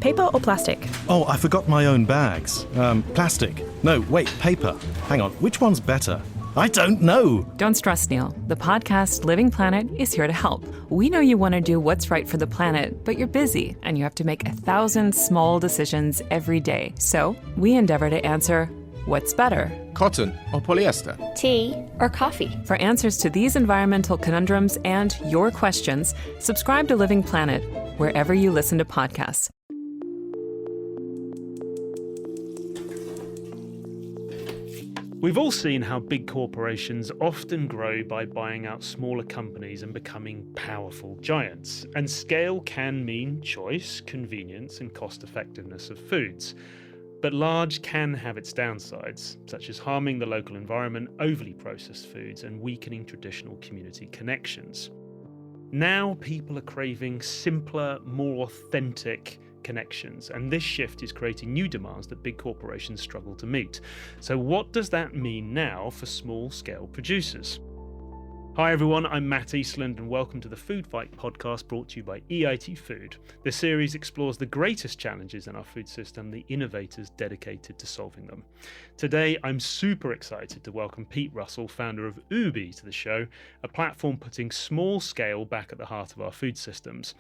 Paper or plastic? Oh, I forgot my own bags. Plastic. No, wait, paper. Hang on, which one's better? I don't know. Don't stress, Neil. The podcast Living Planet is here to help. We know you want to do what's right for the planet, but you're busy and you have to make 1,000 small decisions every day. So we endeavor to answer what's better. Cotton or polyester? Tea or coffee? For answers to these environmental conundrums and your questions, subscribe to Living Planet wherever you listen to podcasts. We've all seen how big corporations often grow by buying out smaller companies and becoming powerful giants. And scale can mean choice, convenience, and cost effectiveness of foods. But large can have its downsides, such as harming the local environment, overly processed foods, and weakening traditional community connections. Now people are craving simpler, more authentic connections, and this shift is creating new demands that big corporations struggle to meet. So what does that mean now for small-scale producers? Hi everyone, I'm Matt Eastland and welcome to the Food Fight podcast brought to you by EIT Food. This series explores the greatest challenges in our food system, the innovators dedicated to solving them. Today, I'm super excited to welcome Pete Russell, founder of Oooby, to the show, a platform putting small scale back at the heart of our food systems.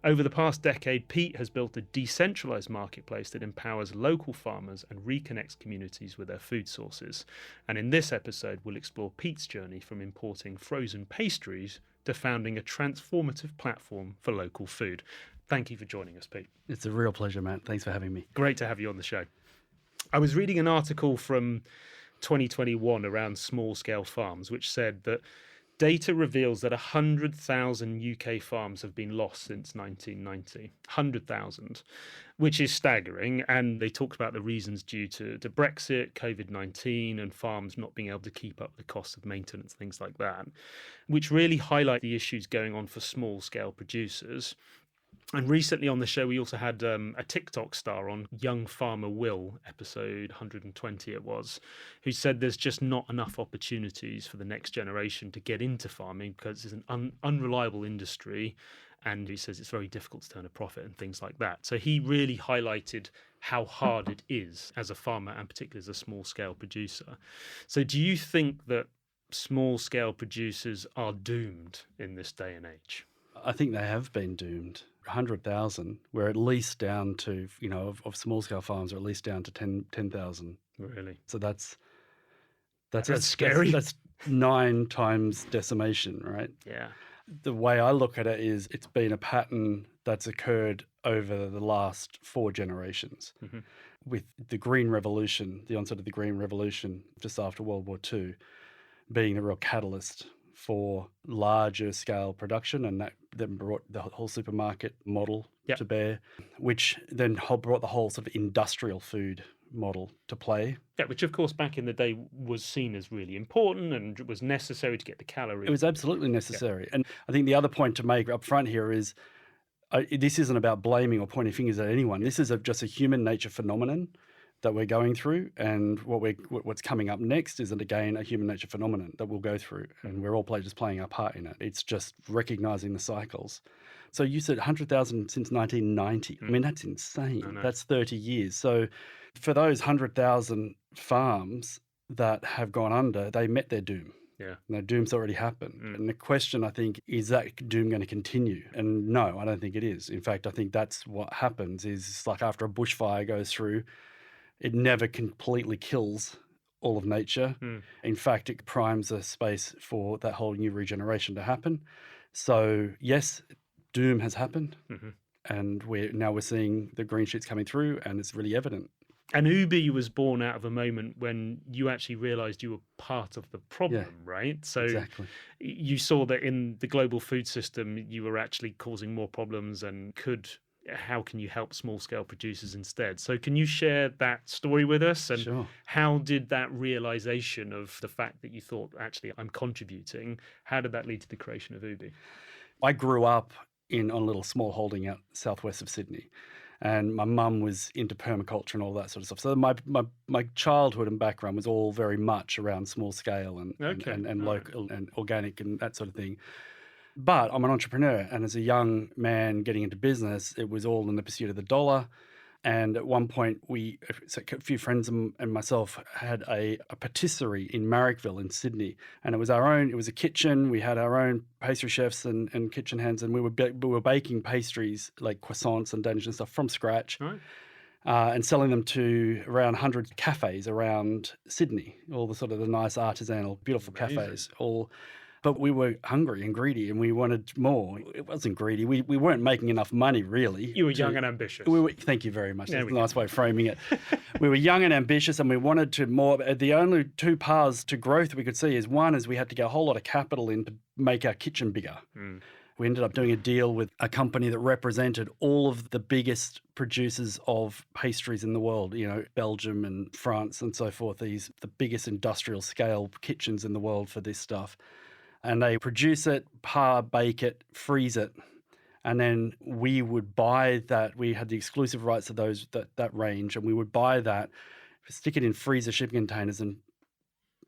Over the past decade, Pete has built a decentralised marketplace that empowers local farmers and reconnects communities with their food sources. And in this episode, we'll explore Pete's journey from importing frozen pastries to founding a transformative platform for local food. Thank you for joining us, Pete. It's a real pleasure, Matt. Thanks for having me. Great to have you on the show. I was reading an article from 2021 around small-scale farms, which said that data reveals that 100,000 UK farms have been lost since 1990. 100,000, which is staggering. And they talked about the reasons due to Brexit, COVID-19, and farms not being able to keep up the cost of maintenance, things like that, which really highlight the issues going on for small-scale producers. And recently on the show, we also had a TikTok star on, Young Farmer Will, episode 120 it was, who said there's just not enough opportunities for the next generation to get into farming because it's an unreliable industry. And he says it's very difficult to turn a profit and things like that. So he really highlighted how hard it is as a farmer and particularly as a small-scale producer. So do you think that small-scale producers are doomed in this day and age? I think they have been doomed. 100,000, we're at least down to, of small-scale farms, are at least down to 10,000. Really? So that's scary. That's 9 times decimation, right? Yeah. The way I look at it is it's been a pattern that's occurred over the last 4 generations. Mm-hmm. With the Green Revolution, the onset of the Green Revolution just after World War II, being the real catalyst for larger scale production, and that then brought the whole supermarket model to bear, which then brought the whole sort of industrial food model to play. Yeah, which of course back in the day was seen as really important and was necessary to get the calories. It was absolutely necessary. Yeah. And I think the other point to make up front here is this isn't about blaming or pointing fingers at anyone. This is just a human nature phenomenon that we're going through, and what's coming up next is, again, a human nature phenomenon that we'll go through, and we're all just playing our part in it. It's just recognizing the cycles. So you said 100,000 since 1990. I mean, that's insane. That's 30 years. So for those 100,000 farms that have gone under, they met their doom. Yeah. And their doom's already happened. And the question, I think, is that doom going to continue? And no, I don't think it is. In fact, I think that's what happens is it's like after a bushfire goes through, it never completely kills all of nature. In fact, it primes the space for that whole new regeneration to happen. So yes, doom has happened, and we're seeing the green shoots coming through, and it's really evident. And Oooby was born out of a moment when you actually realised you were part of the problem, right? So exactly. You saw that in the global food system, you were actually causing more problems and how can you help small-scale producers instead? So can you share that story with us? And Sure. How did that realization of the fact that you thought, actually, I'm contributing, how did that lead to the creation of Oooby? I grew up on a little small holding out southwest of Sydney, and my mum was into permaculture and all that sort of stuff. So my childhood and background was all very much around small scale and local and organic and that sort of thing. But I'm an entrepreneur, and as a young man getting into business, it was all in the pursuit of the dollar. And at one point, a few friends and myself had a patisserie in Marrickville in Sydney, and it was our own. It was a kitchen. We had our own pastry chefs and kitchen hands, and we were baking pastries like croissants and Danish and stuff from scratch, Right. and selling them to around 100 cafes around Sydney. All the sort of the nice artisanal, beautiful Amazing. cafes. But we were hungry and greedy, and we wanted more. It wasn't greedy. We weren't making enough money, really. You were young and ambitious. Thank you very much. There That's we a nice way of framing it. We were young and ambitious, and we wanted to more. The only two paths to growth we could see is one is we had to get a whole lot of capital in to make our kitchen bigger. We ended up doing a deal with a company that represented all of the biggest producers of pastries in the world, Belgium and France and so forth, the biggest industrial scale kitchens in the world for this stuff. And they produce it, bake it, freeze it, and then we would buy that. We had the exclusive rights to that range, and we would buy that, stick it in freezer shipping containers, and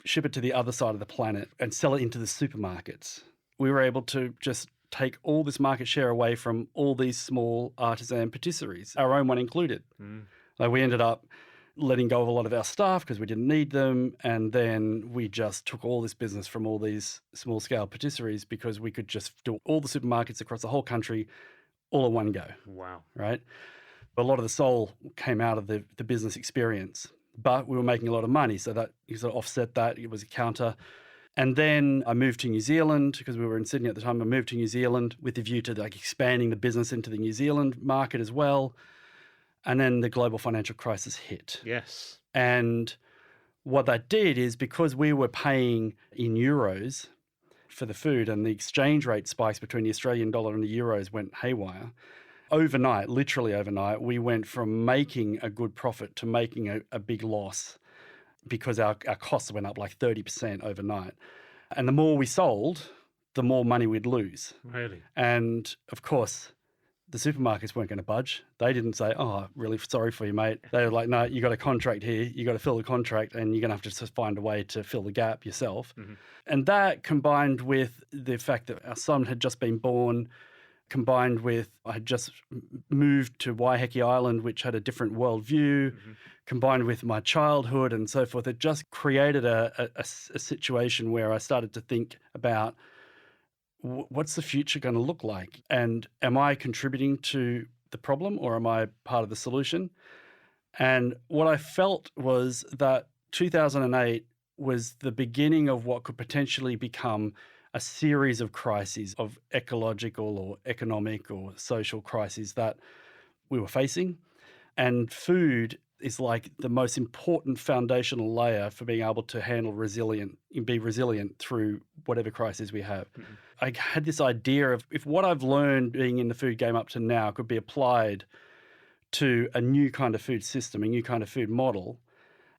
ship it to the other side of the planet and sell it into the supermarkets. We were able to just take all this market share away from all these small artisan patisseries, our own one included. Like we ended up letting go of a lot of our staff because we didn't need them. And then we just took all this business from all these small scale patisseries because we could just do all the supermarkets across the whole country all in one go. Wow. Right? A lot of the soul came out of the business experience, but we were making a lot of money. So that you sort of offset that. It was a counter. And then I moved to New Zealand because we were in Sydney at the time. I moved to New Zealand with the view to expanding the business into the New Zealand market as well. And then the global financial crisis hit. Yes. And what that did is because we were paying in euros for the food and the exchange rate spikes between the Australian dollar and the euros went haywire, overnight, literally overnight, we went from making a good profit to making a big loss because our costs went up like 30% overnight. And the more we sold, the more money we'd lose. Really? And of course, the supermarkets weren't going to budge. They didn't say, "Oh, really sorry for you, mate." They were like, "No, you got a contract here. You got to fill the contract, and you're going to have to just find a way to fill the gap yourself." And that, combined with the fact that our son had just been born, combined with I had just moved to Waiheke Island, which had a different worldview, combined with my childhood and so forth, it just created a situation where I started to think about, what's the future going to look like? And am I contributing to the problem or am I part of the solution? And what I felt was that 2008 was the beginning of what could potentially become a series of crises, of ecological or economic or social crises that we were facing. And food is like the most important foundational layer for being able to be resilient through whatever crisis we have. I had this idea of if what I've learned being in the food game up to now could be applied to a new kind of food system, a new kind of food model,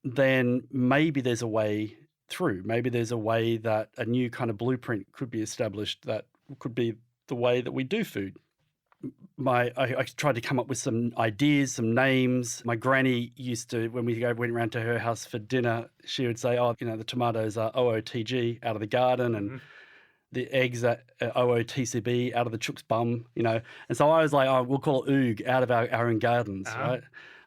then maybe there's a way through. Maybe there's a way that a new kind of blueprint could be established that could be the way that we do food. I tried to come up with some ideas, some names. My granny used to, when we went around to her house for dinner, she would say, the tomatoes are OOTG, out of the garden, and the eggs are OOTCB, out of the chook's bum, And so I was like, we'll call it Oog, out of our own gardens, right?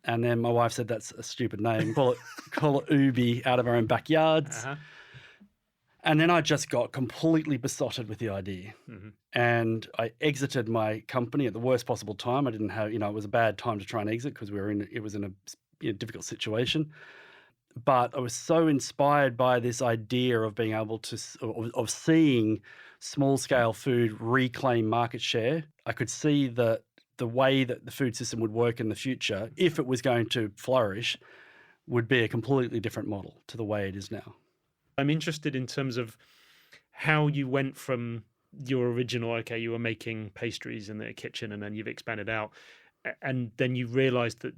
And then my wife said, that's a stupid name. Call it Oooby, out of our own backyards. And then I just got completely besotted with the idea. And I exited my company at the worst possible time. I didn't have, it was a bad time to try and exit because it was in a difficult situation. But I was so inspired by this idea of being able to, of seeing small scale food reclaim market share. I could see the way that the food system would work in the future, if it was going to flourish, would be a completely different model to the way it is now. I'm interested in terms of how you went from your original, you were making pastries in the kitchen and then you've expanded out, and then you realized that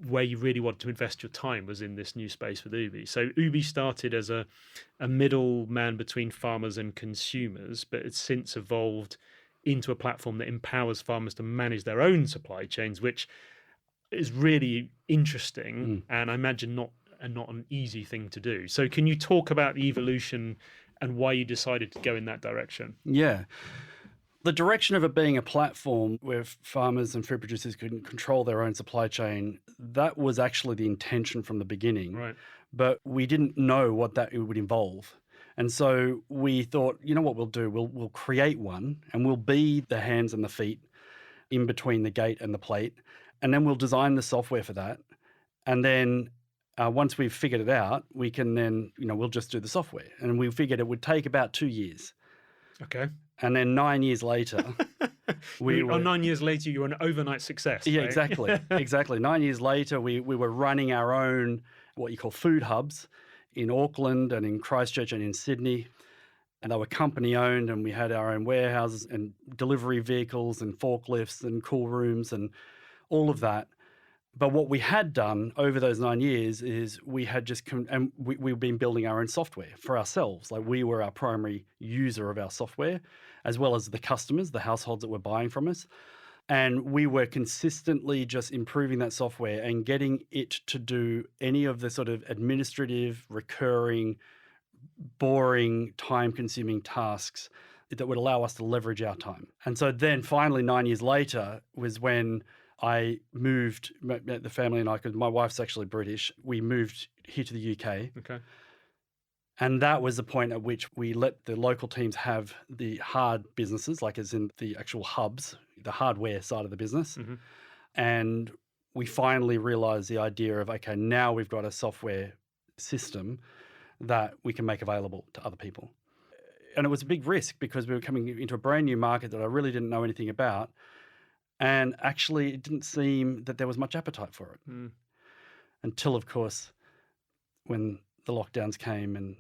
where you really wanted to invest your time was in this new space with Oooby. So Oooby started as a middleman between farmers and consumers, but it's since evolved into a platform that empowers farmers to manage their own supply chains, which is really interesting and I imagine not an easy thing to do. So can you talk about the evolution and why you decided to go in that direction. Yeah. The direction of it being a platform where farmers and food producers could control their own supply chain, that was actually the intention from the beginning. Right. But we didn't know what that it would involve. And so we thought, you know what we'll do? We'll create one, and we'll be the hands and the feet in between the gate and the plate. And then we'll design the software for that. And then once we've figured it out, we can then, we'll just do the software. And we figured it would take about 2 years. Okay. And then 9 years later, 9 years later, you were an overnight success. Yeah, right? exactly. Exactly. 9 years later, we were running our own, what you call food hubs in Auckland and in Christchurch and in Sydney. And they were company owned, and we had our own warehouses and delivery vehicles and forklifts and cool rooms and all of that. But what we had done over those 9 years is we had just, and we've been building our own software for ourselves. Like, we were our primary user of our software, as well as the customers, the households that were buying from us. And we were consistently just improving that software and getting it to do any of the sort of administrative, recurring, boring, time-consuming tasks that would allow us to leverage our time. And so then finally 9 years later was when I moved, the family and I, because my wife's actually British, we moved here to the UK. Okay. And that was the point at which we let the local teams have the hard businesses, like as in the actual hubs, the hardware side of the business. Mm-hmm. And we finally realized the idea of, okay, now we've got a software system that we can make available to other people. And it was a big risk because we were coming into a brand new market that I really didn't know anything about. And actually, it didn't seem that there was much appetite for it. Until, of course, when the lockdowns came and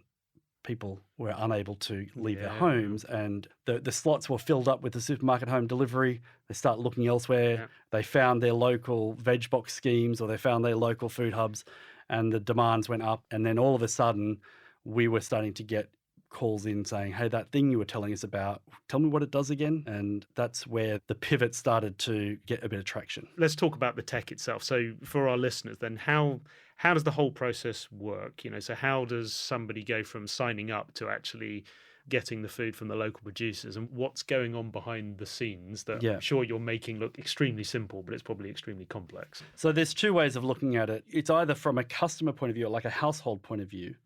people were unable to leave their homes, and the slots were filled up with the supermarket home delivery. They start looking elsewhere. Yeah. They found their local veg box schemes, or they found their local food hubs, and the demands went up. And then all of a sudden, we were starting to get calls in saying, hey, that thing you were telling us about, tell me what it does again. And that's where the pivot started to get a bit of traction. Let's talk about the tech itself. So for our listeners, then how does the whole process work? So how does somebody go from signing up to actually getting the food from the local producers, and what's going on behind the scenes that I'm sure you're making look extremely simple, but it's probably extremely complex? So there's two ways of looking at it. It's either from a customer point of view or like a household point of view,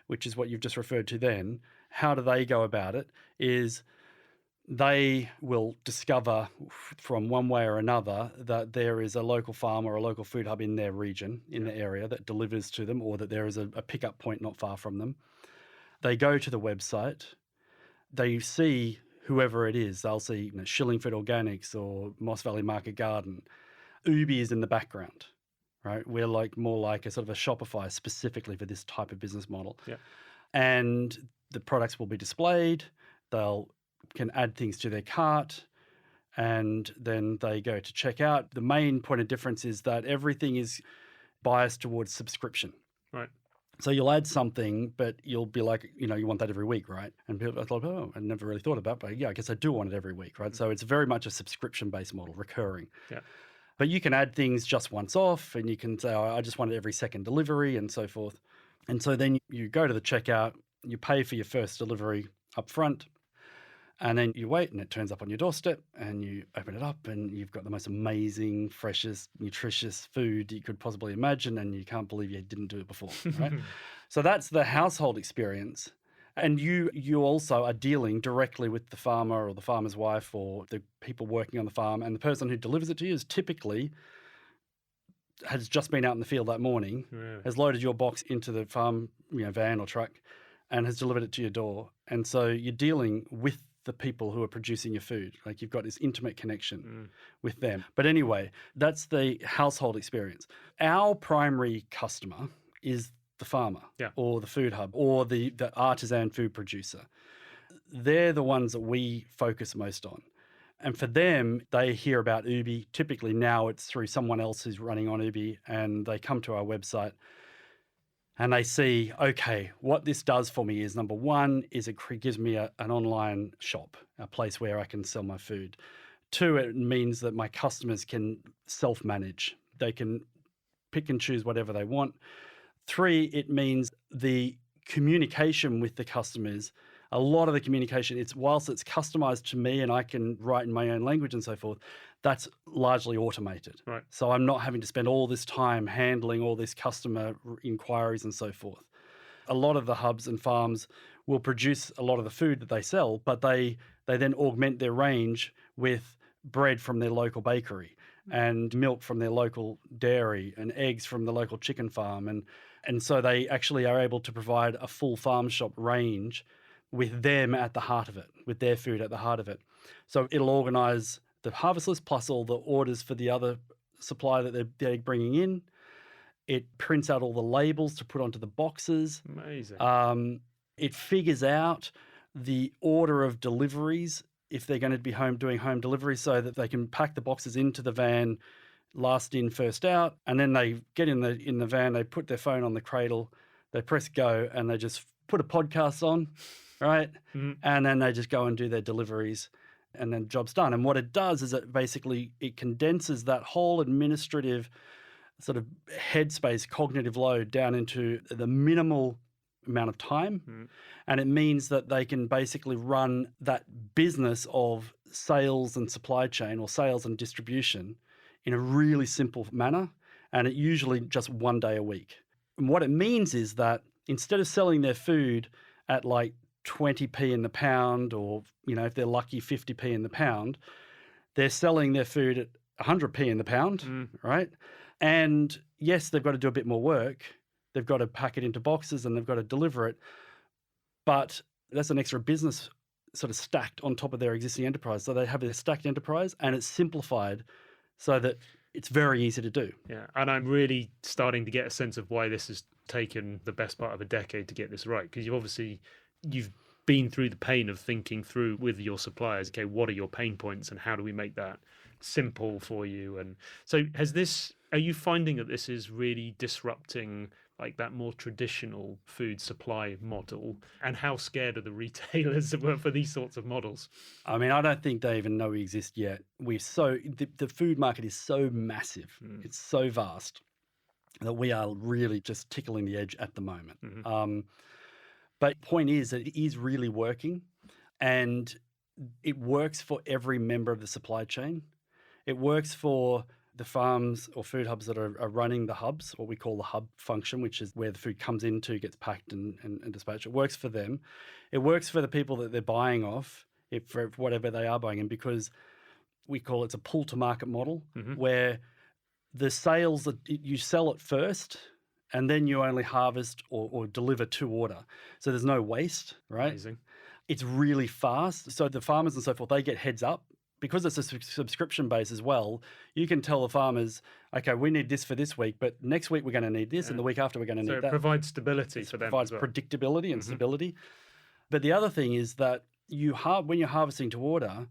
which is what you've just referred to then. How do they go about it is they will discover from one way or another that there is a local farm or a local food hub in their region, in the area, that delivers to them, or that there is a pickup point not far from them. They go to the website, they see whoever it is. They'll see Shillingford Organics or Moss Valley Market Garden. Oooby is in the background, right? We're more like a sort of a Shopify specifically for this type of business model. Yeah. And the products will be displayed. They'll can add things to their cart, and then they go to checkout. The main point of difference is that everything is biased towards subscription. Right. So you'll add something, but you'll be like, you want that every week, right? And people are like, oh, I never really thought about it, but yeah, I guess I do want it every week, right? So it's very much a subscription-based model, recurring. Yeah. But you can add things just once off, and you can say, oh, I just want it every second delivery, and so forth. And so then you go to the checkout, you pay for your first delivery up front, and then you wait, and it turns up on your doorstep, and you open it up, and you've got the most amazing, freshest, nutritious food you could possibly imagine, and you can't believe you didn't do it before, right? So that's the household experience. And you also are dealing directly with the farmer or the farmer's wife or the people working on the farm, and the person who delivers it to you is typically has just been out in the field that morning, has loaded your box into the farm van or truck, and has delivered it to your door. And so you're dealing with the people who are producing your food. Like, you've got this intimate connection with them. But anyway, that's the household experience. Our primary customer is the farmer or the food hub or the artisan food producer. They're the ones that we focus most on. And for them, they hear about Oooby. Typically now it's through someone else who's running on Oooby, and they come to our website and they see, okay, what this does for me is, number one, is it gives me an online shop, a place where I can sell my food. Two, it means that my customers can self-manage. They can pick and choose whatever they want. Three, it means the communication with the customers, a lot of the communication, whilst it's customized to me and I can write in my own language and so forth, that's largely automated. Right. So I'm not having to spend all this time handling all this customer inquiries and so forth. A lot of the hubs and farms will produce a lot of the food that they sell, but they then augment their range with bread from their local bakery and milk from their local dairy and eggs from the local chicken farm. And so they actually are able to provide a full farm shop range with them at the heart of it, with their food at the heart of it. So it'll organise the harvest list plus all the orders for the other supply that they're bringing in. It prints out all the labels to put onto the boxes. Amazing. It figures out the order of deliveries if they're going to be doing home delivery, so that they can pack the boxes into the van, last in, first out, and then they get in the van, they put their phone on the cradle, they press go, and they just put a podcast on, right? Mm-hmm. And then they just go and do their deliveries, and then the job's done. And what it does is it condenses that whole administrative sort of headspace, cognitive load down into the minimal amount of time. And it means that they can basically run that business of sales and supply chain, or sales and distribution, in a really simple manner, and it usually just one day a week. And what it means is that instead of selling their food at like 20p in the pound, or, you know, if they're lucky, 50p in the pound, they're selling their food at 100p in the pound, right? And yes, they've got to do a bit more work. They've got to pack it into boxes and they've got to deliver it. But that's an extra business sort of stacked on top of their existing enterprise. So they have a stacked enterprise, and it's simplified so that it's very easy to do. Yeah, and I'm really starting to get a sense of why this has taken the best part of a decade to get this right, because you've been through the pain of thinking through with your suppliers, okay, what are your pain points and how do we make that simple for you? And so are you finding that this is really disrupting like that more traditional food supply model? And how scared are the retailers for these sorts of models? I mean, I don't think they even know we exist yet. The food market is so massive, it's so vast, that we are really just tickling the edge at the moment. But the point is that it is really working, and it works for every member of the supply chain. It works for the farms or food hubs that are running the hubs, what we call the hub function, which is where the food comes into, gets packed and dispatched. It works for them. It works for the people that they're buying off, for whatever they are buying in, because we call it a pull to market model, where the sales that you sell it first, and then you only harvest or deliver to order. So there's no waste, right? Amazing. It's really fast. So the farmers and so forth, they get heads up. Because it's a subscription base as well, you can tell the farmers, okay, we need this for this week, but next week we're going to need this, and the week after we're going to need that. So it provides stability for them. It provides predictability and stability. But the other thing is that when you're harvesting to order,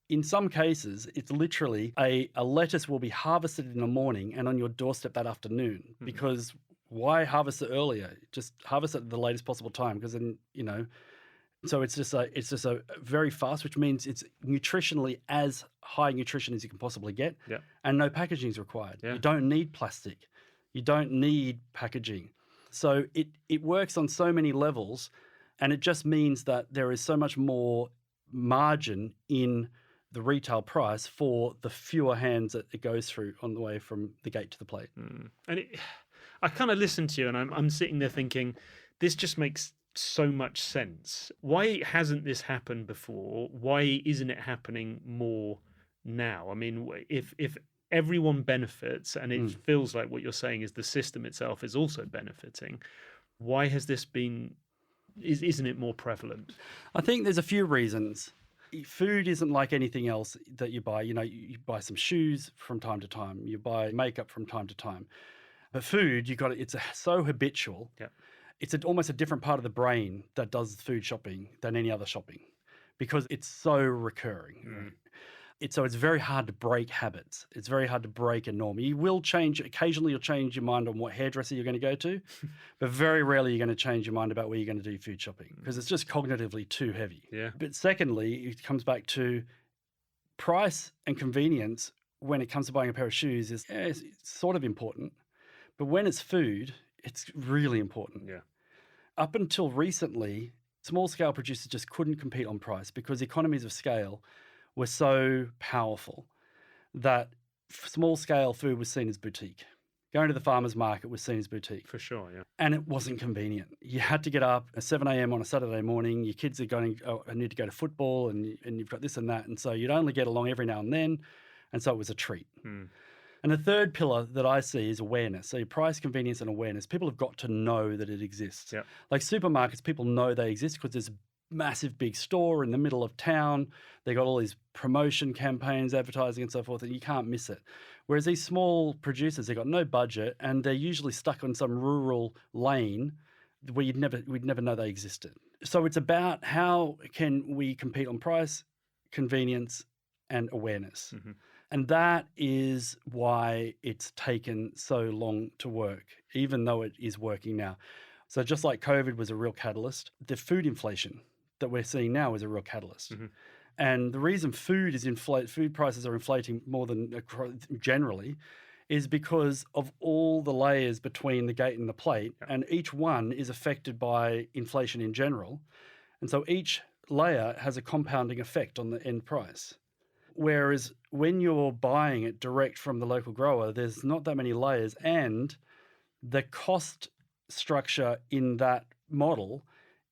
in some cases, it's literally a lettuce will be harvested in the morning and on your doorstep that afternoon. Because why harvest it earlier? Just harvest it at the latest possible time, because then, you know. So it's just a very fast, which means it's nutritionally as high nutrition as you can possibly get, and no packaging is required. You don't need plastic, you don't need packaging. So it works on so many levels, and it just means that there is so much more margin in the retail price for the fewer hands that it goes through on the way from the gate to the plate. And I kind of listen to you, and I'm sitting there thinking, this just makes so much sense. Why hasn't this happened before? Why isn't it happening more now? I mean, if everyone benefits, and it feels like what you're saying is the system itself is also benefiting, why has this isn't it more prevalent? I think there's a few reasons. Food isn't like anything else that you buy. You know, you buy some shoes from time to time, you buy makeup from time to time. But food, it's so habitual. It's almost a different part of the brain that does food shopping than any other shopping, because it's so recurring. So it's very hard to break habits. It's very hard to break a norm. You will occasionally you'll change your mind on what hairdresser you're going to go to, but very rarely you're going to change your mind about where you're going to do food shopping, because it's just cognitively too heavy. But secondly, it comes back to price and convenience when it comes to buying a pair of shoes it's sort of important, but when it's food, it's really important. Up until recently, small scale producers just couldn't compete on price because economies of scale were so powerful that small scale food was seen as boutique. Going to the farmer's market was seen as boutique. For sure, yeah. And it wasn't convenient. You had to get up at 7 a.m. on a Saturday morning. Your kids are going, I need to go to football, and you've got this and that. And so you'd only get along every now and then. And so it was a treat. And the third pillar that I see is awareness. So price, convenience, and awareness. People have got to know that it exists. Yep. Like supermarkets, people know they exist because there's a massive big store in the middle of town. They got all these promotion campaigns, advertising and so forth, and you can't miss it. Whereas these small producers, they've got no budget and they're usually stuck on some rural lane where we'd never know they existed. So it's about how can we compete on price, convenience, and awareness. And that is why it's taken so long to work, even though it is working now. So just like COVID was a real catalyst, the food inflation that we're seeing now is a real catalyst. And the reason food prices are inflating more than generally is because of all the layers between the gate and the plate, and each one is affected by inflation in general. And so each layer has a compounding effect on the end price. Whereas when you're buying it direct from the local grower, there's not that many layers, and the cost structure in that model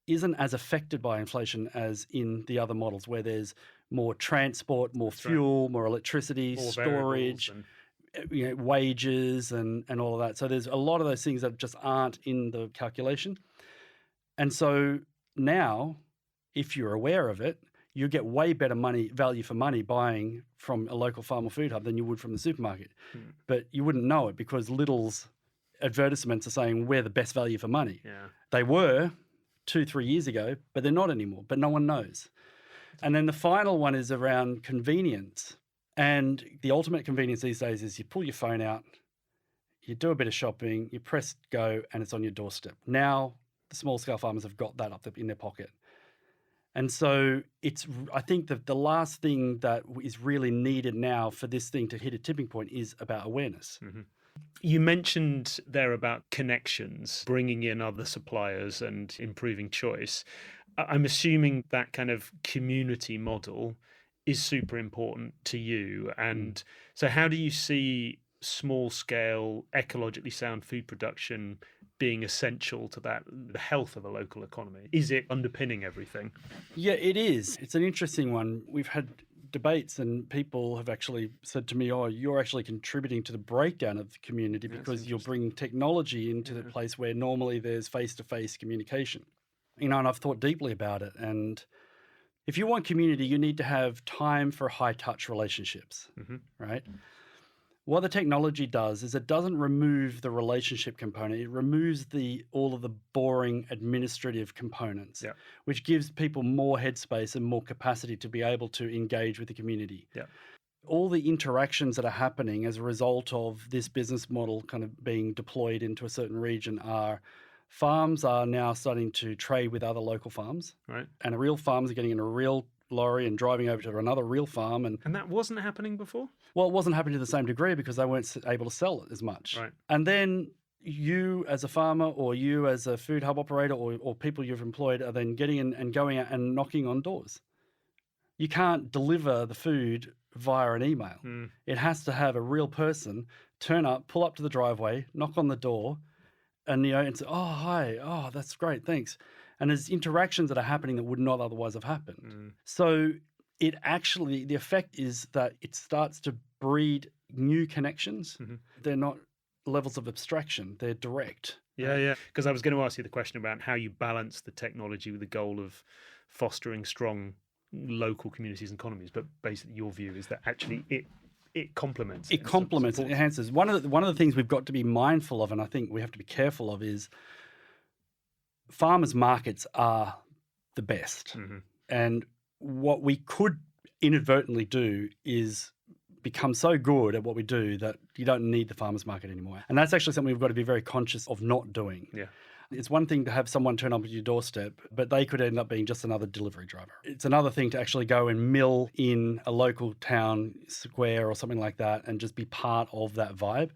isn't as affected by inflation as in the other models where there's more transport, more fuel, more electricity, More storage, wages and all of that. So there's a lot of those things that just aren't in the calculation. And so now, if you're aware of it, you get way better value for money buying from a local farm or food hub than you would from the supermarket. But you wouldn't know it because Lidl's advertisements are saying we're the best value for money. They were 2-3 years ago, but they're not anymore, but no one knows. And then the final one is around convenience. And the ultimate convenience these days is you pull your phone out, you do a bit of shopping, you press go, and it's on your doorstep. Now the small scale farmers have got that up in their pocket. And so I think that the last thing that is really needed now for this thing to hit a tipping point is about awareness. You mentioned there about connections, bringing in other suppliers and improving choice. I'm assuming that kind of community model is super important to you. And so how do you see small scale, ecologically sound food production being essential to the health of a local economy? Is it underpinning everything? Yeah, it is. It's an interesting one. We've had debates and people have actually said to me, oh, you're actually contributing to the breakdown of the community because you're bringing technology into the place where normally there's face-to-face communication. And I've thought deeply about it. And if you want community, you need to have time for high-touch relationships, right? What the technology does is it doesn't remove the relationship component. It removes all of the boring administrative components, which gives people more headspace and more capacity to be able to engage with the community. All the interactions that are happening as a result of this business model kind of being deployed into a certain region are farms are now starting to trade with other local farms. And real farms are getting in a real lorry and driving over to another real farm. And that wasn't happening before? Well, it wasn't happening to the same degree because they weren't able to sell it as much. And then you as a farmer or you as a food hub operator or people you've employed are then getting in and going out and knocking on doors. You can't deliver the food via an email. It has to have a real person turn up, pull up to the driveway, knock on the door, and and say, "Oh, hi, oh, that's great, thanks." And there's interactions that are happening that would not otherwise have happened. So it actually, the effect is that it starts to breed new connections. They're not levels of abstraction, they're direct. Yeah. Because I was going to ask you the question about how you balance the technology with the goal of fostering strong local communities and economies. But basically your view is that actually it complements. It complements, it enhances. One of the things we've got to be mindful of, and I think we have to be careful of, is farmers' markets are the best. And what we could inadvertently do is become so good at what we do that you don't need the farmers' market anymore. And that's actually something we've got to be very conscious of not doing. It's one thing to have someone turn up at your doorstep, but they could end up being just another delivery driver. It's another thing to actually go and mill in a local town square or something like that and just be part of that vibe.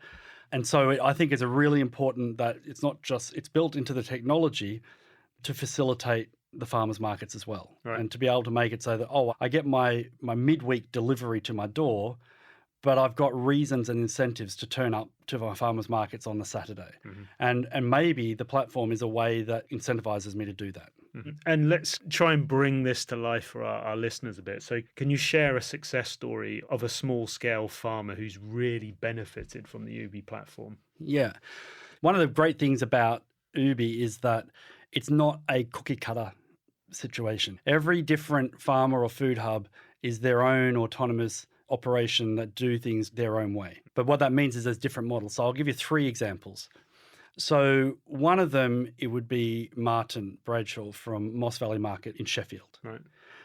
And so I think it's a really important that it's not just, it's built into the technology, to facilitate the farmers markets as well. Right. And to be able to make it so that, I get my midweek delivery to my door, but I've got reasons and incentives to turn up to my farmers markets on the Saturday. And maybe the platform is a way that incentivizes me to do that. And let's try and bring this to life for our listeners a bit. So can you share a success story of a small scale farmer who's really benefited from the Oooby platform? Yeah. One of the great things about Oooby is that it's not a cookie cutter situation. Every different farmer or food hub is their own autonomous operation that do things their own way. But what that means is there's different models. So I'll give you 3 examples. So one of them, it would be Martin Bradshaw from Moss Valley Market in Sheffield. Right.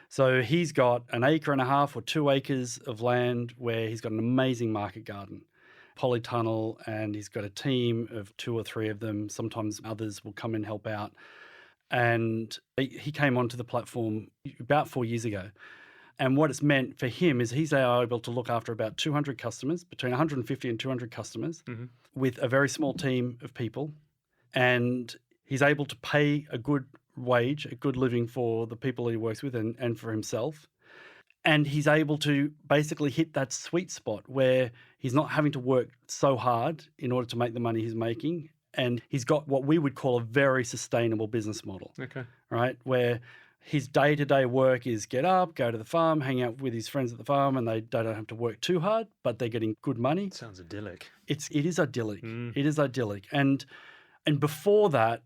So he's got 1.5 acres or 2 acres of land where he's got an amazing market garden, polytunnel, and he's got a team of 2 or 3 of them. Sometimes others will come and help out. And he came onto the platform about 4 years ago. And what it's meant for him is he's now able to look after about 200 customers, between 150 and 200 customers, with a very small team of people. And he's able to pay a good wage, a good living for the people he works with and for himself. And he's able to basically hit that sweet spot where he's not having to work so hard in order to make the money he's making. And he's got what we would call a very sustainable business model. Okay. Right? Where his day-to-day work is get up, go to the farm, hang out with his friends at the farm, and they don't have to work too hard, but they're getting good money. Sounds idyllic. It is idyllic. It is idyllic. And before that,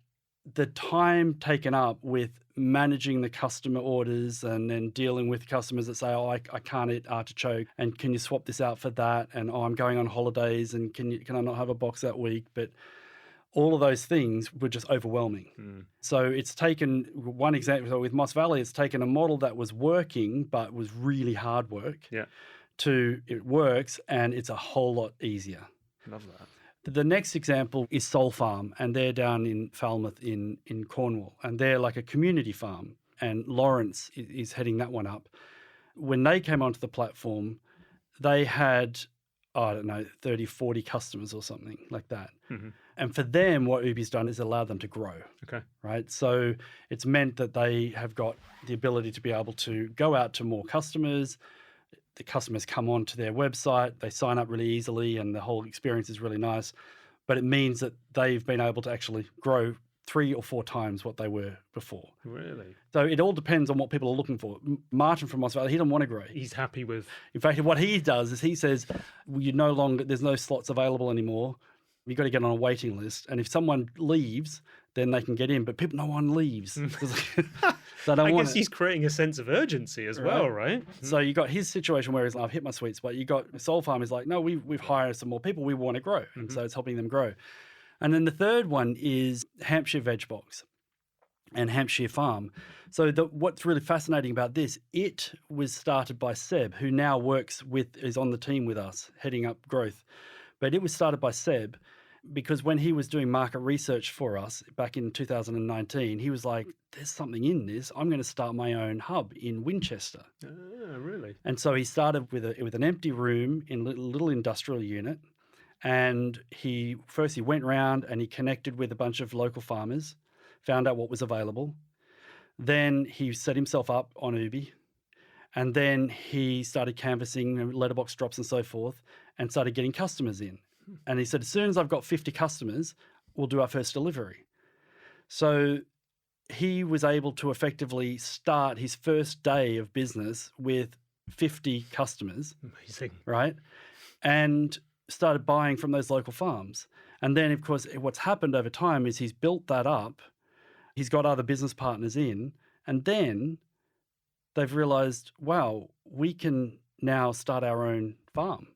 the time taken up with managing the customer orders and then dealing with customers that say, I can't eat artichoke, and can you swap this out for that? And I'm going on holidays, and can I not have a box that week? But all of those things were just overwhelming. So it's taken one example with Moss Valley, it's taken a model that was working, but was really hard work to it works, and it's a whole lot easier. Love that. The next example is Soul Farm, and they're down in Falmouth in Cornwall, and they're like a community farm, and Lawrence is heading that one up. When they came onto the platform, they had, 30, 40 customers or something like that. And for them, what Oooby's done is allowed them to grow. Okay. Right. So it's meant that they have got the ability to be able to go out to more customers. The customers come onto their website, they sign up really easily, and the whole experience is really nice. But it means that they've been able to actually grow 3 or 4 times what they were before. Really? So it all depends on what people are looking for. Martin from Moss Valley, he doesn't want to grow. He's happy with... In fact, what he does is he says, there's no slots available anymore. You've got to get on a waiting list. And if someone leaves, then they can get in. But no one leaves. They don't I want guess it. he's creating a sense of urgency as well, right? So you got his situation where he's like, I've hit my sweet spot. You got Soul Farm is like, no, we've hired some more people. We want to grow. And so it's helping them grow. And then the third one is Hampshire Veg Box and Hampshire Farm. So what's really fascinating about this, it was started by Seb, who now is on the team with us, heading up growth. But it was started by Seb because when he was doing market research for us back in 2019, he was like, there's something in this. I'm going to start my own hub in Winchester. Oh, really? And so he started with an empty room in a little industrial unit. And he went around and he connected with a bunch of local farmers, found out what was available. Then he set himself up on Oooby. And then he started canvassing letterbox drops and so forth and started getting customers in. And he said, as soon as I've got 50 customers, we'll do our first delivery. So he was able to effectively start his first day of business with 50 customers. Amazing. Right? And started buying from those local farms. And then, of course, what's happened over time is he's built that up. He's got other business partners in. And then they've realized, wow, we can now start our own farm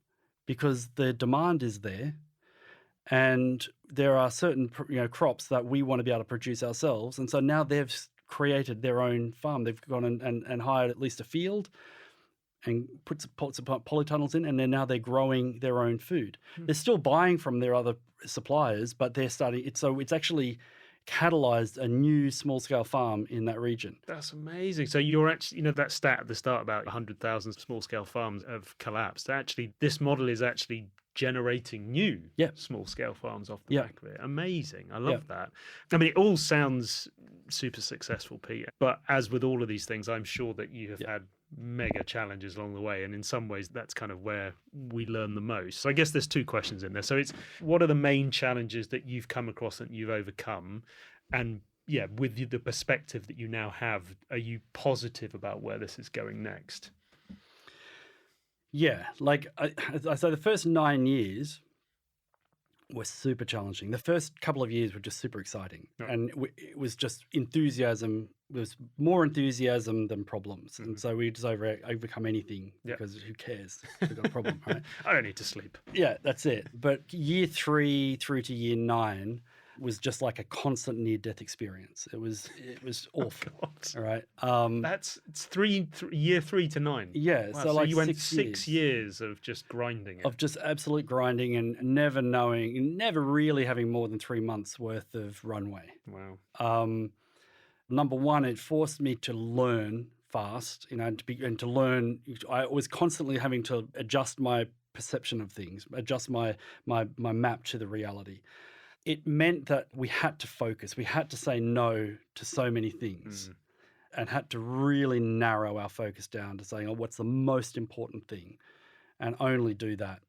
because the demand is there. And there are certain crops that we want to be able to produce ourselves. And so now they've created their own farm. They've gone and hired at least a field and put some polytunnels in, and then now they're growing their own food. They're still buying from their other suppliers, but they're starting it. So it's actually catalyzed a new small-scale farm in that region. That's amazing. So you're actually, that stat at the start about 100,000 small-scale farms have collapsed. Actually, this model is actually generating new small-scale farms off the back of it. Amazing. I love that. I mean, it all sounds super successful, Pete. But as with all of these things, I'm sure that you have had mega challenges along the way. And in some ways, that's kind of where we learn the most. So I guess there's two questions in there. So it's, what are the main challenges that you've come across and you've overcome? And yeah, with the perspective that you now have, are you positive about where this is going next? Yeah, like I say, the first 9 years were super challenging. The first couple of years were just super exciting. Right. And it was just enthusiasm. There was more enthusiasm than problems. And so we just overcome anything because who cares? We've got a problem, right? I don't need to sleep. Yeah, that's it. But year 3 through to year 9 was just like a constant near-death experience. It was awful. All right. It's year 3 to 9. Yeah. Wow, so like you went 6 6 years of just grinding it. of just absolute grinding and never really having more than 3 months worth of runway. Wow. Number one, it forced me to learn fast, and to learn. I was constantly having to adjust my perception of things, adjust my map to the reality. It meant that we had to focus. We had to say no to so many things and had to really narrow our focus down to saying, what's the most important thing, and only do that.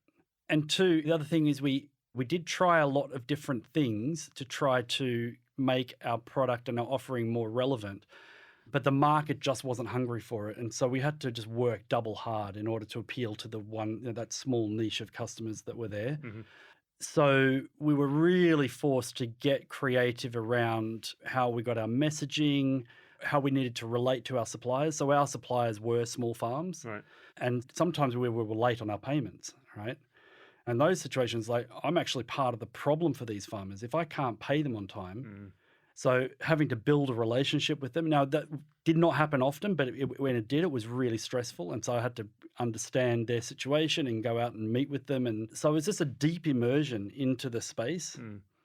And two, the other thing is we did try a lot of different things to try to make our product and our offering more relevant, but the market just wasn't hungry for it. And so we had to just work double hard in order to appeal to that small niche of customers that were there. Mm-hmm. So we were really forced to get creative around how we got our messaging, how we needed to relate to our suppliers. So our suppliers were small farms, Right. and sometimes we were late on our payments, right? And those situations, like, I'm actually part of the problem for these farmers if I can't pay them on time. So having to build a relationship with them. Now, that did not happen often, but when it did, it was really stressful. And so I had to understand their situation and go out and meet with them. And so it was just a deep immersion into the space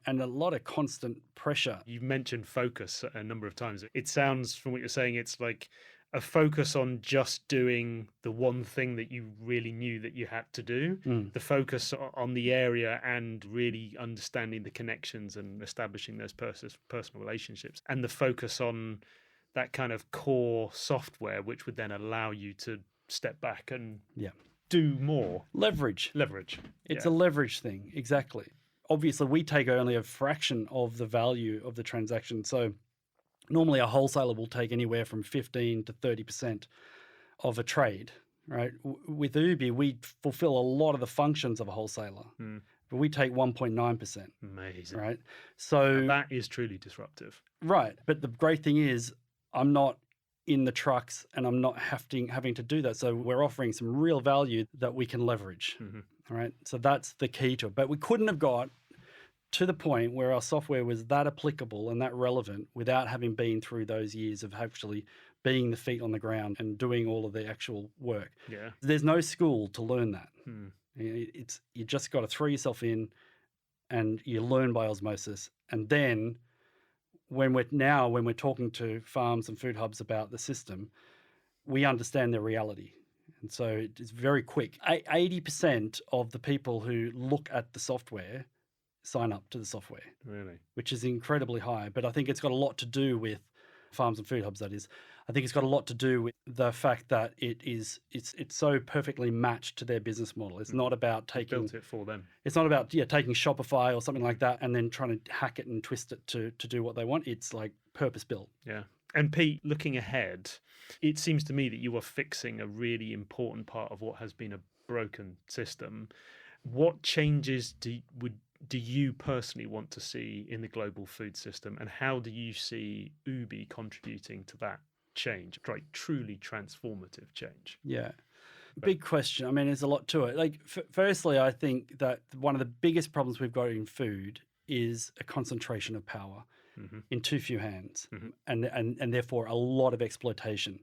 and a lot of constant pressure. You've mentioned focus a number of times. It sounds, from what you're saying, it's like a focus on just doing the one thing that you really knew that you had to do, the focus on the area and really understanding the connections and establishing those personal relationships, and the focus on that kind of core software, which would then allow you to step back and do more. Leverage. It's a leverage thing, exactly. Obviously, we take only a fraction of the value of the transaction. So normally a wholesaler will take anywhere from 15 to 30% of a trade, right? With Oooby, we fulfill a lot of the functions of a wholesaler, but we take 1.9%. Amazing. Right? So now that is truly disruptive. Right. But the great thing is I'm not in the trucks and I'm not having to do that. So we're offering some real value that we can leverage. All right. So that's the key to it. But we couldn't have got to the point where our software was that applicable and that relevant without having been through those years of actually being the feet on the ground and doing all of the actual work. Yeah. There's no school to learn that. You just got to throw yourself in and you learn by osmosis. And then when we're talking to farms and food hubs about the system, we understand their reality. And so it's very quick. 80% of the people who look at the software sign up to the software. Really? Which is incredibly high. But I think it's got a lot to do with farms and food hubs, that is. I think it's got a lot to do with the fact that it's so perfectly matched to their business model. It's not about built it for them. It's not about taking Shopify or something like that and then trying to hack it and twist it to do what they want. It's like purpose built. Yeah. And Pete, looking ahead, it seems to me that you are fixing a really important part of what has been a broken system. What changes do you personally want to see in the global food system, and how do you see Oooby contributing to that change, like truly transformative change? Yeah. Big question. I mean, there's a lot to it. Like, firstly, I think that one of the biggest problems we've got in food is a concentration of power in too few hands, and therefore a lot of exploitation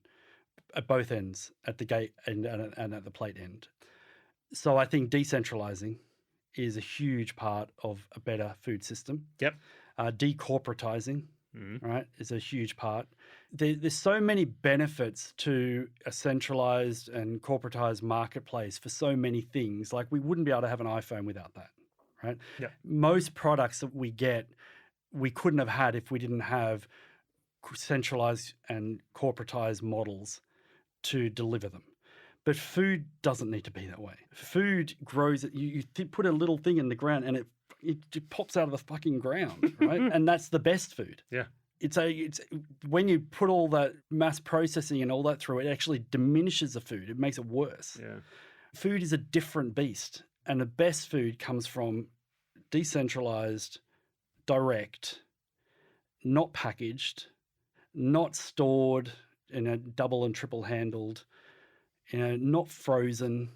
at both ends, at the gate and at the plate end. So I think decentralizing is a huge part of a better food system. Yep. Decorporatizing, right, is a huge part. There's so many benefits to a centralized and corporatized marketplace for so many things. Like, we wouldn't be able to have an iPhone without that, right? Yep. Most products that we get, we couldn't have had if we didn't have centralized and corporatized models to deliver them. But food doesn't need to be that way. Food grows. You put a little thing in the ground and it pops out of the fucking ground, right? And that's the best food. Yeah. It's when you put all that mass processing and all that through, it actually diminishes the food. It makes it worse. Yeah. Food is a different beast, and the best food comes from decentralized, direct, not packaged, not stored in a double and triple handled, not frozen.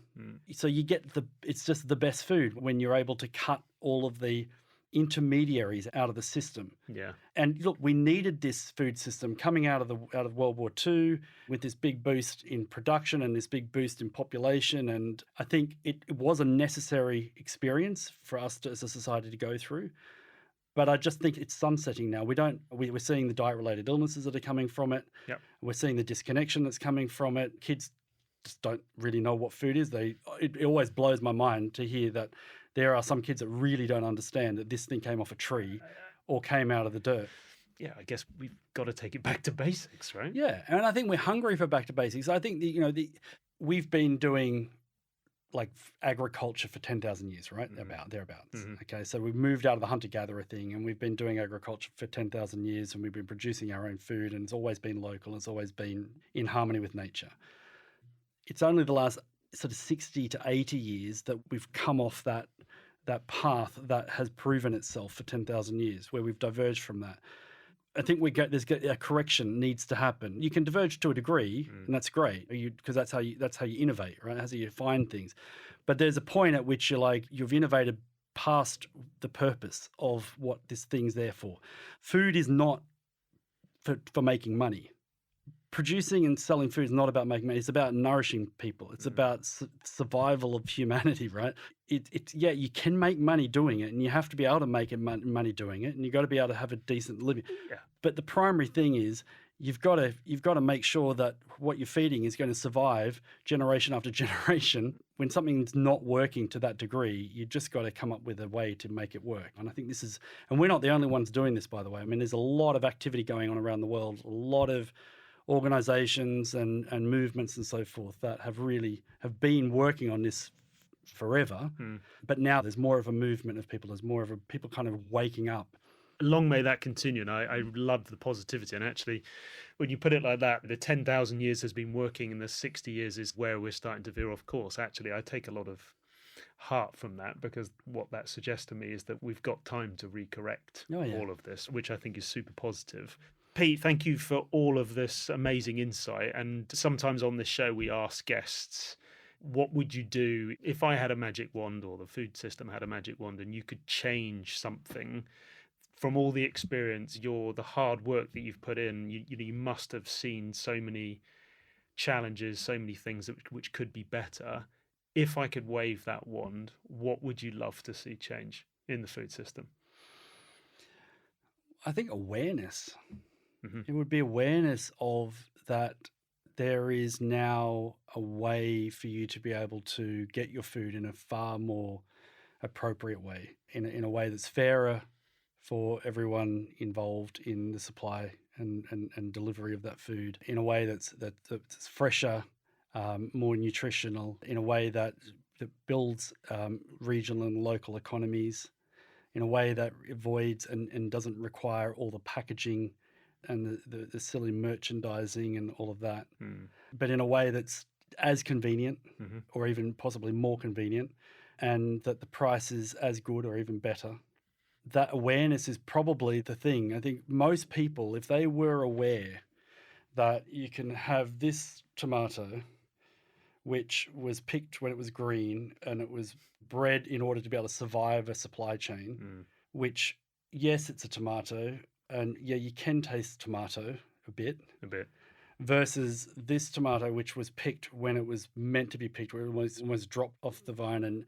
So you get it's just the best food when you're able to cut all of the intermediaries out of the system. Yeah. And look, we needed this food system coming out of World War II with this big boost in production and this big boost in population. And I think it was a necessary experience for us as a society to go through. But I just think it's sunsetting now. We're seeing the diet-related illnesses that are coming from it. Yep. We're seeing the disconnection that's coming from it. Kids just don't really know what food is. It always blows my mind to hear that there are some kids that really don't understand that this thing came off a tree or came out of the dirt. Yeah, I guess we've got to take it back to basics, right? Yeah, and I think we're hungry for back to basics. I think we've been doing like agriculture for 10,000 years, right? Thereabouts. Mm-hmm. Okay, so we've moved out of the hunter-gatherer thing and we've been doing agriculture for 10,000 years and we've been producing our own food and it's always been local, it's always been in harmony with nature. It's only the last sort of 60 to 80 years that we've come off that path that has proven itself for 10,000 years, where we've diverged from that. I think a correction needs to happen. You can diverge to a degree, and that's great, because that's how you innovate, right? That's how you find things. But there's a point at which you've innovated past the purpose of what this thing's there for. Food is not for making money. Producing and selling food is not about making money. It's about nourishing people. It's about survival of humanity, right? You can make money doing it, and you have to be able to make money doing it, and you've got to be able to have a decent living. Yeah. But the primary thing is you've got to make sure that what you're feeding is going to survive generation after generation. When something's not working to that degree, you just got to come up with a way to make it work. And I think and we're not the only ones doing this, by the way. I mean, there's a lot of activity going on around the world, a lot of organizations and movements and so forth that have been working on this forever. But now there's more of a movement of people. There's more of people kind of waking up. Long may that continue. And I love the positivity. And actually, when you put it like that, the 10,000 years has been working and the 60 years is where we're starting to veer off course. Actually, I take a lot of heart from that, because what that suggests to me is that we've got time to recorrect all of this, which I think is super positive. Pete, thank you for all of this amazing insight. And sometimes on this show, we ask guests, what would you do if I had a magic wand or the food system had a magic wand and you could change something from all the experience, the hard work that you've put in? You must have seen so many challenges, so many things which could be better. If I could wave that wand, what would you love to see change in the food system? I think awareness. Mm-hmm. It would be awareness of that there is now a way for you to be able to get your food in a far more appropriate way, in a way that's fairer for everyone involved in the supply and delivery of that food, in a way that's fresher, more nutritional, in a way that builds regional and local economies, in a way that avoids and doesn't require all the packaging and the silly merchandising and all of that, but in a way that's as convenient or even possibly more convenient, and that the price is as good or even better. That awareness is probably the thing. I think most people, if they were aware that you can have this tomato, which was picked when it was green and it was bred in order to be able to survive a supply chain, which, yes, it's a tomato, and yeah, you can taste tomato a bit, versus this tomato, which was picked when it was meant to be picked, where it was almost dropped off the vine,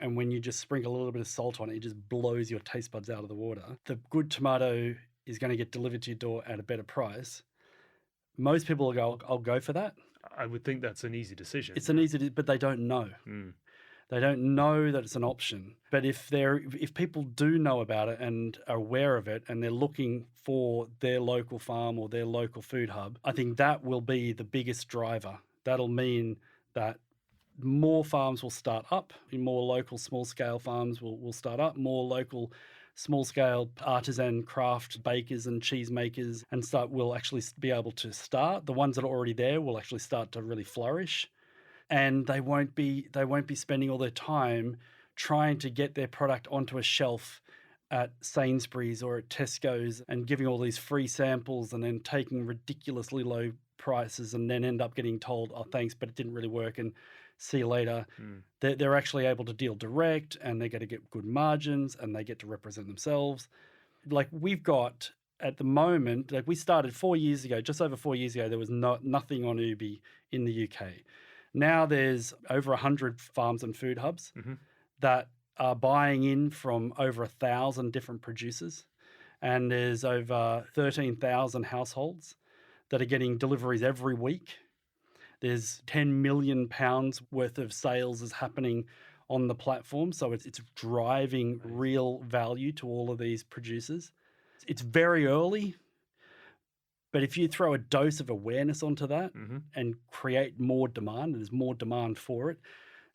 and when you just sprinkle a little bit of salt on it, it just blows your taste buds out of the water. The good tomato is going to get delivered to your door at a better price. Most people will go, I'll go for that. I would think that's an easy decision. It's an easy, but they don't know. They don't know that it's an option. But if people do know about it and are aware of it and they're looking for their local farm or their local food hub, I think that will be the biggest driver. That'll mean that more farms will start up, more local small-scale farms will start up, more local small-scale artisan craft bakers and cheesemakers will actually be able to start. The ones that are already there will actually start to really flourish. And they won't be spending all their time trying to get their product onto a shelf at Sainsbury's or at Tesco's and giving all these free samples and then taking ridiculously low prices and then end up getting told, oh, thanks, but it didn't really work and see you later. They're actually able to deal direct and they get to get good margins and they get to represent themselves. Like we've got at the moment, like we started 4 years ago, just over 4 years ago, there was nothing on Oooby in the UK. Now there's over 100 farms and food hubs that are buying in from over 1,000 different producers. And there's over 13,000 households that are getting deliveries every week. There's £10 million worth of sales is happening on the platform. So it's driving real value to all of these producers. It's very early. But if you throw a dose of awareness onto that and create more demand, and there's more demand for it,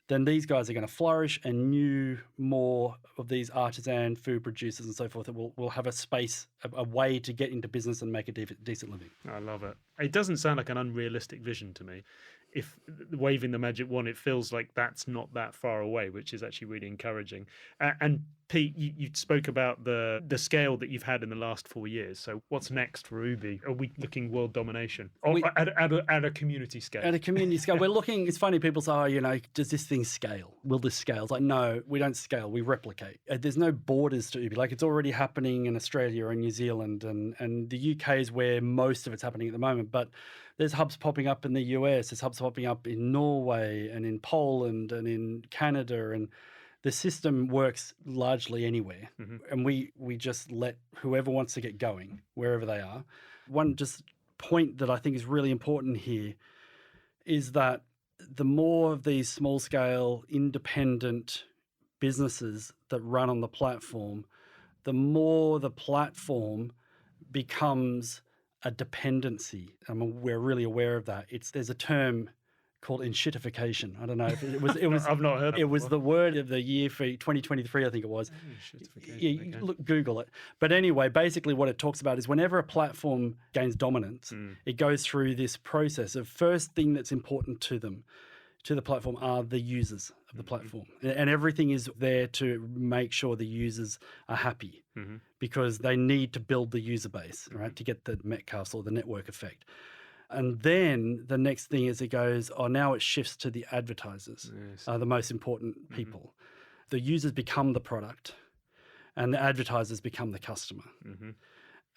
then these guys are going to flourish and more of these artisan food producers and so forth will have a space, a way to get into business and make a decent living. I love it. It doesn't sound like an unrealistic vision to me. If waving the magic wand, it feels like that's not that far away, which is actually really encouraging. And Pete, you spoke about the scale that you've had in the last 4 years. So what's next for Oooby? Are we looking world domination at a community scale? At a community scale, we're looking. It's funny, people say, "Oh, does this thing scale? Will this scale?" It's like, no, we don't scale. We replicate. There's no borders to Oooby. Like it's already happening in Australia and New Zealand, and the UK is where most of it's happening at the moment. But there's hubs popping up in the US. There's hubs popping up in Norway and in Poland and in Canada, and the system works largely anywhere. And we just let whoever wants to get going, wherever they are. One just point that I think is really important here is that the more of these small-scale independent businesses that run on the platform, the more the platform becomes a dependency. I mean, we're really aware of that. There's a term called enshittification. I don't know if it was. I've not heard. It was the word of the year for 2023, I think it was. Okay. Look, Google it. But anyway, basically what it talks about is whenever a platform gains dominance, it goes through this process of first thing that's important to the platform are the users of the platform. And everything is there to make sure the users are happy because they need to build the user base, right, to get the Metcalfes or the network effect. And then the next thing is it goes, now it shifts to the advertisers, are the most important people. The users become the product and the advertisers become the customer.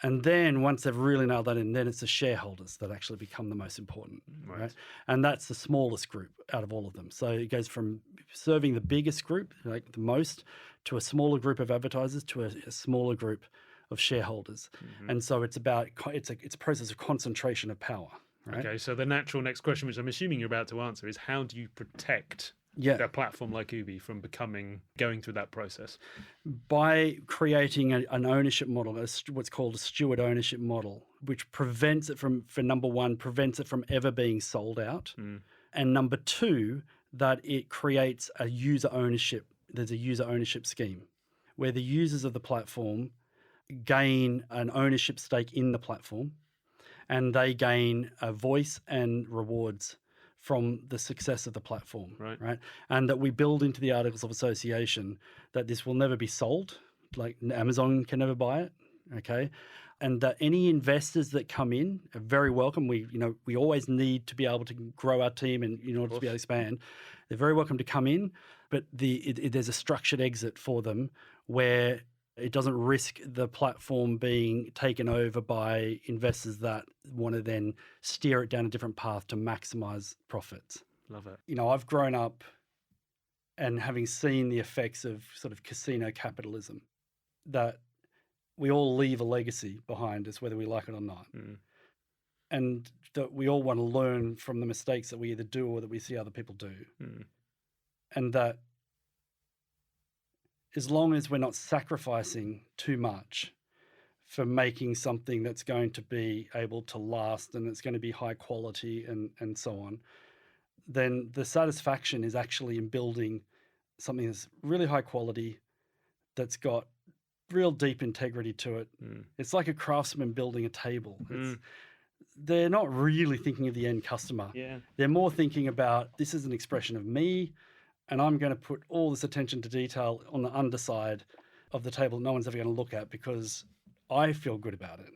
And then once they've really nailed that in, then it's the shareholders that actually become the most important, right? And that's the smallest group out of all of them. So it goes from serving the biggest group, like the most, to a smaller group of advertisers, to a smaller group of shareholders. And so it's a process of concentration of power, right? Okay, so the natural next question, which I'm assuming you're about to answer, is how do you protect a platform like Oooby from going through that process? By creating an ownership model, what's called a steward ownership model, which prevents it from ever being sold out. And number two, that it creates a user ownership. There's a user ownership scheme where the users of the platform gain an ownership stake in the platform and they gain a voice and rewards from the success of the platform, right? And that we build into the Articles of Association that this will never be sold, like Amazon can never buy it, okay? And that any investors that come in are very welcome. We always need to be able to grow our team and in order to be able to expand. They're very welcome to come in, but there's a structured exit for them where it doesn't risk the platform being taken over by investors that want to then steer it down a different path to maximize profits. Love it. I've grown up and having seen the effects of sort of casino capitalism, that we all leave a legacy behind us, whether we like it or not. And that we all want to learn from the mistakes that we either do or that we see other people do. And that as long as we're not sacrificing too much for making something that's going to be able to last and it's going to be high quality and so on, then the satisfaction is actually in building something that's really high quality, that's got real deep integrity to it. It's like a craftsman building a table. They're not really thinking of the end customer. Yeah. They're more thinking about, this is an expression of me, and I'm going to put all this attention to detail on the underside of the table that no one's ever going to look at because I feel good about it.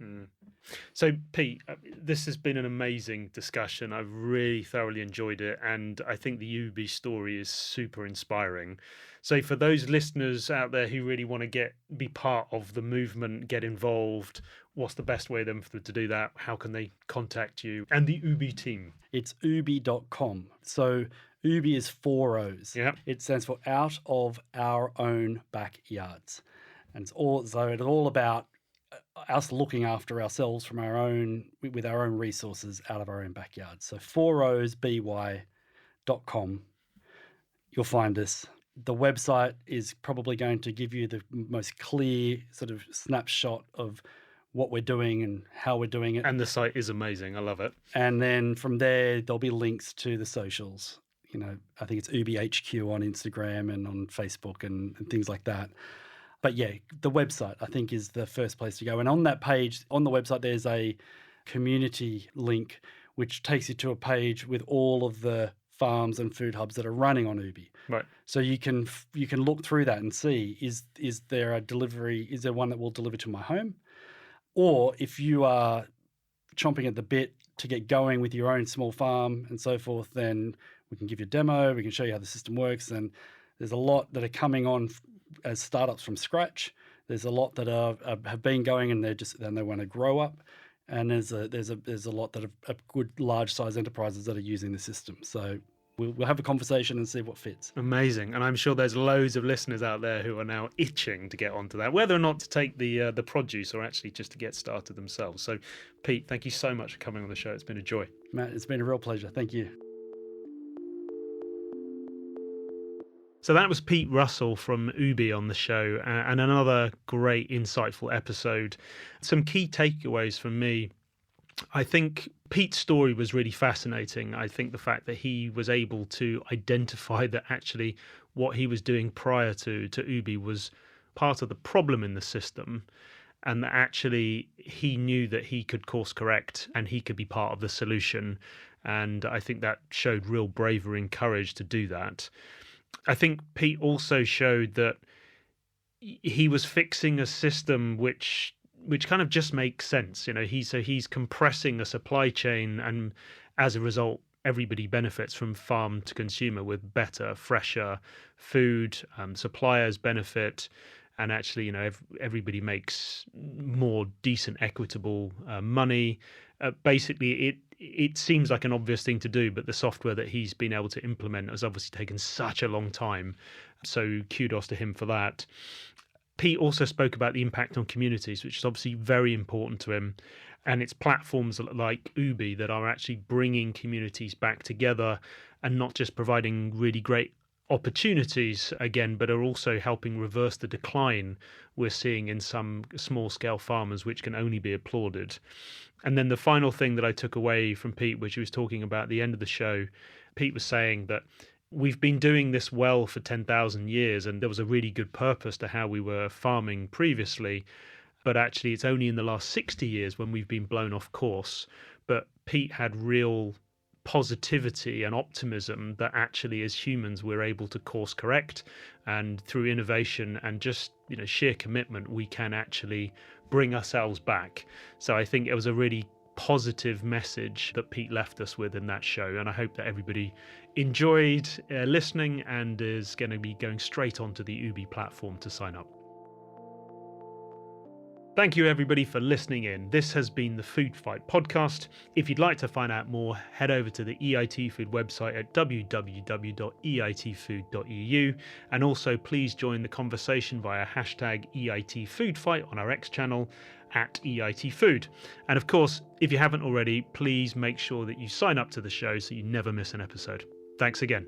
So, Pete, this has been an amazing discussion. I've really thoroughly enjoyed it. And I think the Oooby story is super inspiring. So for those listeners out there who really want to be part of the movement, get involved, what's the best way for them to do that? How can they contact you and the Oooby team? It's Oooby.com. So Oooby is 4 O's. Yeah. It stands for out of our own backyards. And it's all about us looking after ourselves with our own resources out of our own backyard. So 4osby.com. You'll find us. The website is probably going to give you the most clear sort of snapshot of what we're doing and how we're doing it. And the site is amazing. I love it. And then from there, there'll be links to the socials. I think it's Oooby HQ on Instagram and on Facebook and things like that. But yeah, the website, I think, is the first place to go. And on that page, on the website, there's a community link, which takes you to a page with all of the farms and food hubs that are running on Oooby. Right. So you can look through that and see, is there a delivery, is there one that will deliver to my home? Or if you are chomping at the bit to get going with your own small farm and so forth, then we can give you a demo, we can show you how the system works. And there's a lot that are coming on as startups from scratch. There's a lot that have been going and they want to grow up, and there's a lot that are good large size enterprises that are using the system. So we'll have a conversation and see what fits. Amazing. And I'm sure there's loads of listeners out there who are now itching to get onto that, whether or not to take the produce or actually just to get started themselves. So Pete, thank you so much for coming on the show. It's been a joy. Matt, it's been a real pleasure. Thank you. So that was Pete Russell from Oooby on the show, and another great, insightful episode. Some key takeaways from me. I think Pete's story was really fascinating. I think the fact that he was able to identify that actually what he was doing prior to Oooby was part of the problem in the system, and that actually he knew that he could course correct and he could be part of the solution. And I think that showed real bravery and courage to do that. I think Pete also showed that he was fixing a system which kind of just makes sense. He's compressing a supply chain, and as a result, everybody benefits from farm to consumer with better, fresher food. Suppliers benefit, and actually, everybody makes more decent, equitable money. Basically, it seems like an obvious thing to do, but the software that he's been able to implement has obviously taken such a long time. So kudos to him for that. Pete also spoke about the impact on communities, which is obviously very important to him. And it's platforms like Oooby that are actually bringing communities back together and not just providing really great opportunities again, but are also helping reverse the decline we're seeing in some small scale farmers, which can only be applauded. And then the final thing that I took away from Pete, which he was talking about at the end of the show, Pete was saying that we've been doing this well for 10,000 years, and there was a really good purpose to how we were farming previously. But actually, it's only in the last 60 years when we've been blown off course. But Pete had real positivity and optimism that actually as humans we're able to course correct, and through innovation and just sheer commitment we can actually bring ourselves back. So I think it was a really positive message that Pete left us with in that show, and I hope that everybody enjoyed listening and is going to be going straight onto the Oooby platform to sign up. Thank you, everybody, for listening in. This has been the Food Fight podcast. If you'd like to find out more, head over to the EIT Food website at www.eitfood.eu. And also, please join the conversation via hashtag EITFoodFight on our X channel at EITFood. And of course, if you haven't already, please make sure that you sign up to the show so you never miss an episode. Thanks again.